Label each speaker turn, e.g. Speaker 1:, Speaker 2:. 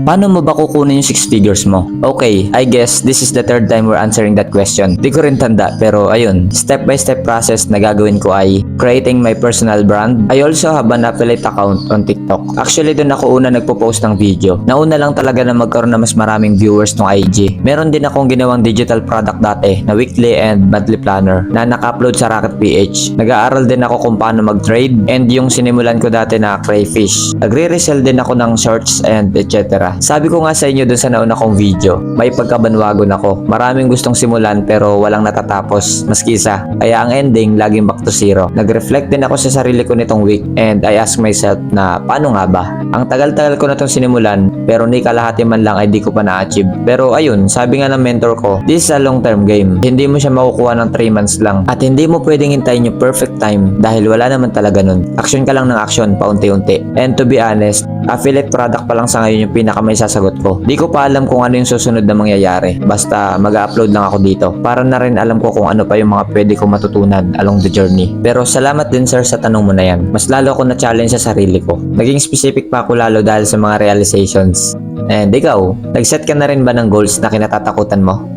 Speaker 1: Paano mo ba kukunin yung 6 figures mo? Okay, I guess this is the third time we're answering that question. Di ko rin tanda, pero ayun, step by step process na gagawin ko ay creating my personal brand. I also have an affiliate account on TikTok. Actually, doon ako una nagpo-post ng video. Nauna lang talaga na magkaroon na mas maraming viewers ng IG. Meron din akong ginawang digital product dati na weekly and monthly planner na naka-upload sa Rocket PH. Nag-aaral din ako kung paano mag-trade and yung sinimulan ko dati na crayfish. Nagre-resell din ako ng shorts and etc. Sabi ko nga sa inyo dun sa nauna kong video, may pagkabanwagon ako. Maraming gustong simulan pero walang natatapos, maski isa. Kaya ang ending, laging back to zero. Nag-reflect din ako sa sarili ko nitong week and I ask myself na paano nga ba? Ang tagal-tagal ko na itong sinimulan pero ni kalahati man lang ay di ko pa na-achieve. Pero ayun, sabi nga ng mentor ko, this is a long-term game. Hindi mo siya makukuha ng 3 months lang. At hindi mo pwedeng hintayin yung perfect time dahil wala naman talaga nun. Action ka lang ng action, paunti-unti. And to be honest, affiliate product pa lang sa ngayon yung pinaka may sasagot ko. Di ko pa alam kung ano yung susunod na mangyayari. Basta mag-upload lang ako dito. Para na rin alam ko kung ano pa yung mga pwede kong matutunan along the journey. Pero salamat din sir sa tanong mo na yan. Mas lalo ako na-challenge sa sarili ko. Naging specific pa ako lalo dahil sa mga realizations. And ikaw, nag-set ka na rin ba ng goals na kinatatakutan mo?